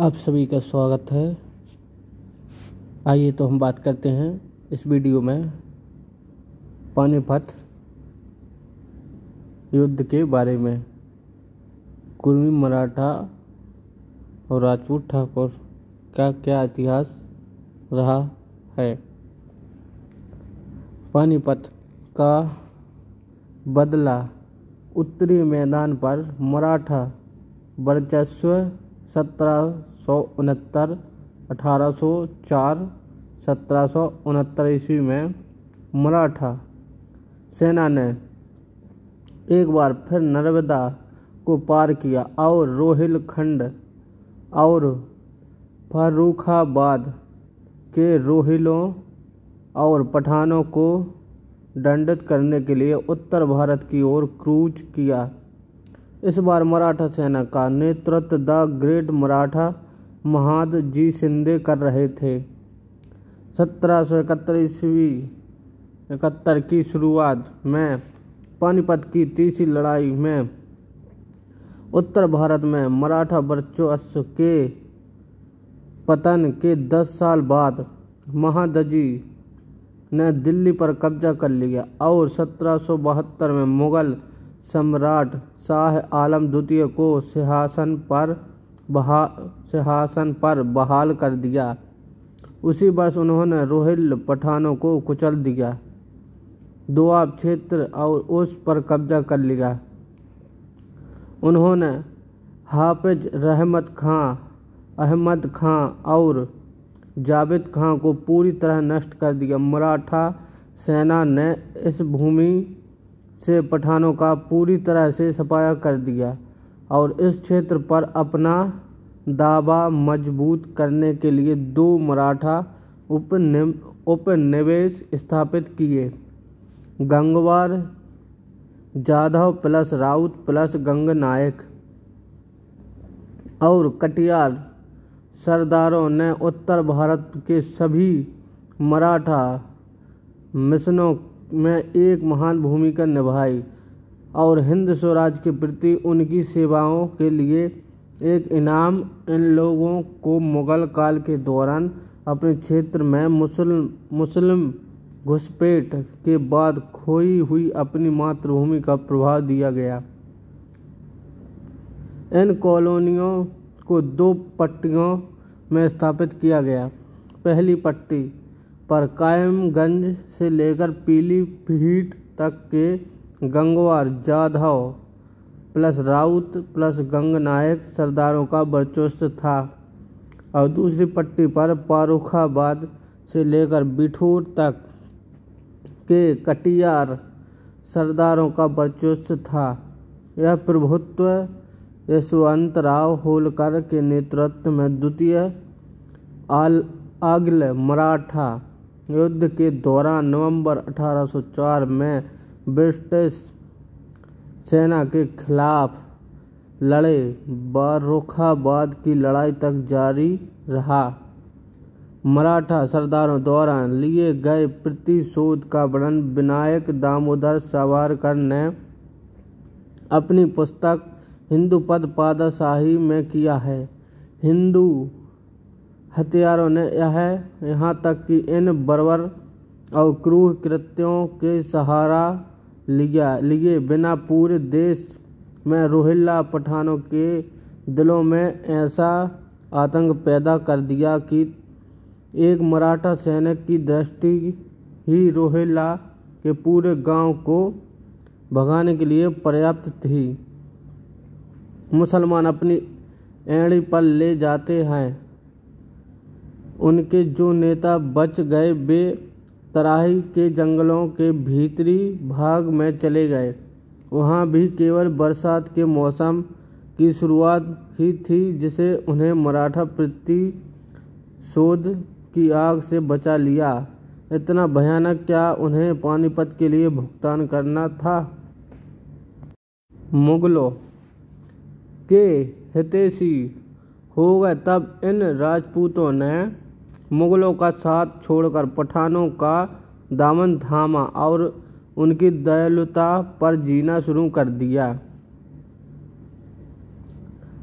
आप सभी का स्वागत है। आइए तो हम बात करते हैं इस वीडियो में पानीपत युद्ध के बारे में। कुर्मी, मराठा और राजपूत ठाकुर का क्या इतिहास रहा है। पानीपत का बदला उत्तरी मैदान पर मराठा वर्चस्व 1769 1804 1769 ईस्वी में मराठा सेना ने एक बार फिर नर्मदा को पार किया और रोहिलखंड और फर्रुखाबाद के रोहिलों और पठानों को दंडित करने के लिए उत्तर भारत की ओर कूच किया। इस बार मराठा सेना का नेतृत्व द ग्रेट मराठा महादजी शिंदे कर रहे थे। 1771 की शुरुआत में पानीपत की तीसरी लड़ाई में उत्तर भारत में मराठा वर्चस्व के पतन के 10 साल बाद महादजी ने दिल्ली पर कब्जा कर लिया और 1772 में मुगल सम्राट शाह आलम द्वितीय को सिंहासन पर बहाल कर दिया। उसी वर्ष उन्होंने रोहिल पठानों को कुचल दिया, दोआब क्षेत्र और उस पर कब्जा कर लिया। उन्होंने हाफिज रहमत खां, अहमद खां और जावेद खां को पूरी तरह नष्ट कर दिया। मराठा सेना ने इस भूमि से पठानों का पूरी तरह से सफाया कर दिया और इस क्षेत्र पर अपना दावा मजबूत करने के लिए 2 मराठा उपनिवेश स्थापित किए। गंगवार जाधव प्लस राउत प्लस गंगनायक और कटियार सरदारों ने उत्तर भारत के सभी मराठा मिशनों में एक महान भूमिका निभाई और हिंद स्वराज के प्रति उनकी सेवाओं के लिए एक इनाम। इन लोगों को मुगल काल के दौरान अपने क्षेत्र में मुस्लिम घुसपैठ के बाद खोई हुई अपनी मातृभूमि का प्रभाव दिया गया। इन कॉलोनियों को 2 पट्टियों में स्थापित किया गया। पहली पट्टी पर कायमगंज से लेकर पीलीभीत तक के गंगवार जाधव प्लस राउत प्लस गंगनायक सरदारों का वर्चस्व था और दूसरी पट्टी पर फर्रुखाबाद से लेकर बिठूर तक के कटियार सरदारों का वर्चस्व था। यह प्रभुत्व यशवंतराव होलकर के नेतृत्व में द्वितीय आंग्ल मराठा युद्ध के दौरान नवंबर 1804 में ब्रिटिश सेना के खिलाफ लड़े फर्रुखाबाद की लड़ाई तक जारी रहा। मराठा सरदारों द्वारा लिए गए प्रतिशोध का वर्णन विनायक दामोदर सावरकर ने अपनी पुस्तक हिंदुपद पातशाही में किया है। हिंदू हत्यारों ने यहाँ तक कि इन बर्बर और क्रूर कृत्यों के सहारा लिए बिना पूरे देश में रोहिल्ला पठानों के दिलों में ऐसा आतंक पैदा कर दिया कि एक मराठा सैनिक की दृष्टि ही रोहिल्ला के पूरे गांव को भगाने के लिए पर्याप्त थी। मुसलमान अपनी एड़ी पर ले जाते हैं। उनके जो नेता बच गए वे तराई के जंगलों के भीतरी भाग में चले गए। वहाँ भी केवल बरसात के मौसम की शुरुआत ही थी जिसे उन्हें मराठा प्रतिशोध की आग से बचा लिया। इतना भयानक क्या उन्हें पानीपत के लिए भुगतान करना था। मुगलों के हितैषी हो गए तब इन राजपूतों ने मुगलों का साथ छोड़कर पठानों का दामन थामा और उनकी दयालुता पर जीना शुरू कर दिया।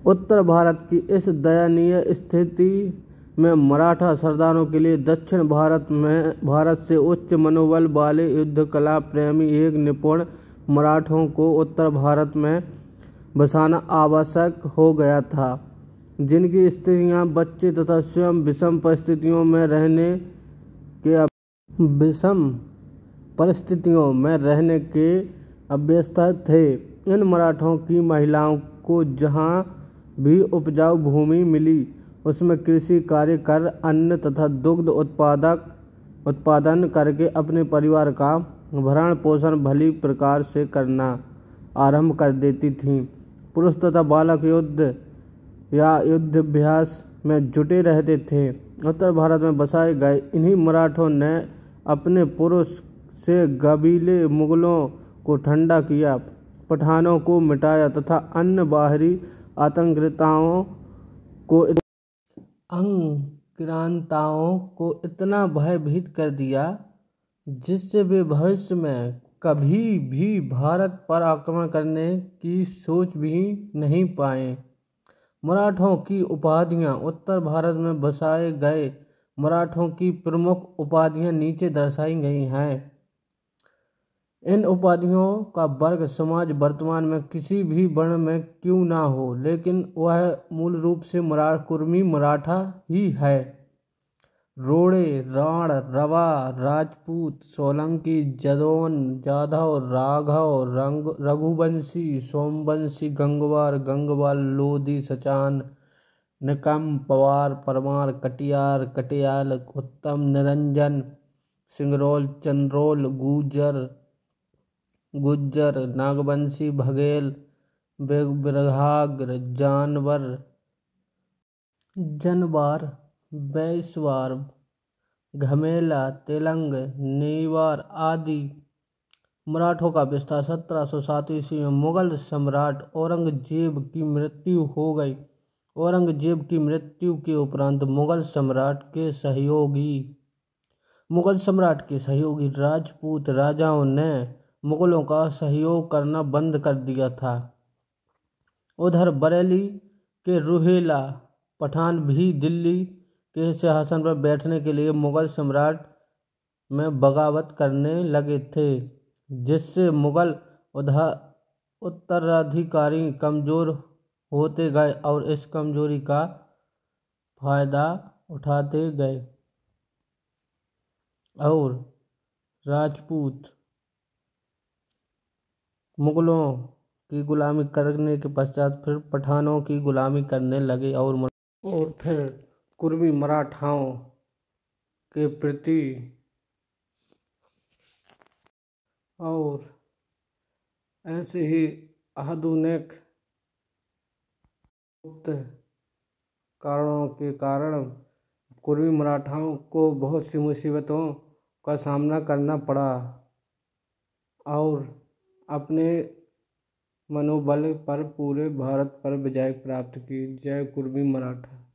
उत्तर भारत की इस दयनीय स्थिति में मराठा सरदारों के लिए दक्षिण भारत से उच्च मनोबल वाले युद्ध कला प्रेमी एक निपुण मराठों को उत्तर भारत में बसाना आवश्यक हो गया था, जिनकी स्त्रियां, बच्चे तथा स्वयं विषम परिस्थितियों में रहने के अभ्यस्त थे। इन मराठों की महिलाओं को जहां भी उपजाऊ भूमि मिली, उसमें कृषि कार्य कर अन्न तथा दुग्ध उत्पादन करके अपने परिवार का भरण पोषण भली प्रकार से करना आरंभ कर देती थीं। पुरुष तथा बालक युद्ध या युद्धाभ्यास में जुटे रहते थे। उत्तर भारत में बसाए गए इन्हीं मराठों ने अपने पुरुष से कबीले मुगलों को ठंडा किया, पठानों को मिटाया तथा अन्य बाहरी आतंकवादियों को इतना भयभीत कर दिया जिससे वे भविष्य में कभी भी भारत पर आक्रमण करने की सोच भी नहीं पाए। मराठों की उपाधियां। उत्तर भारत में बसाए गए मराठों की प्रमुख उपाधियां नीचे दर्शाई गई हैं। इन उपाधियों का वर्ग समाज वर्तमान में किसी भी वर्ण में क्यों ना हो, लेकिन वह मूल रूप से कुर्मी मराठा ही है। रोड़े, राण, रवा, राजपूत, सोलंकी, जाधव, राघव, रघुवंशी, सोमवंशी, गंगवार, लोधी, सचान, निकम, पवार, परमार, कटियाल, उत्तम, निरंजन, सिंगरौल, चंद्रोल, गुज्जर, नागवंशी, बघेल, बिरहाग, जनवार, बैसवार, घमेला, तेलंग, नेवार आदि। मराठों का विस्तार 1707 ईस्वी में मुगल सम्राट औरंगजेब की मृत्यु हो गई। औरंगजेब की मृत्यु के उपरांत मुगल सम्राट के सहयोगी राजपूत राजाओं ने मुगलों का सहयोग करना बंद कर दिया था। उधर बरेली के रुहेला पठान भी दिल्ली के सिंहासन पर बैठने के लिए मुगल सम्राट में बगावत करने लगे थे, जिससे मुगल उत्तराधिकारी कमजोर होते गए और इस कमजोरी का फायदा उठाते गए और राजपूत मुगलों की गुलामी करने के पश्चात फिर पठानों की गुलामी करने लगे और फिर कुर्मी मराठाओं के प्रति और ऐसे ही आधुनिक कारणों के कारण कुर्मी मराठाओं को बहुत सी मुसीबतों का सामना करना पड़ा और अपने मनोबल पर पूरे भारत पर विजय प्राप्त की। जय कुर्मी मराठा।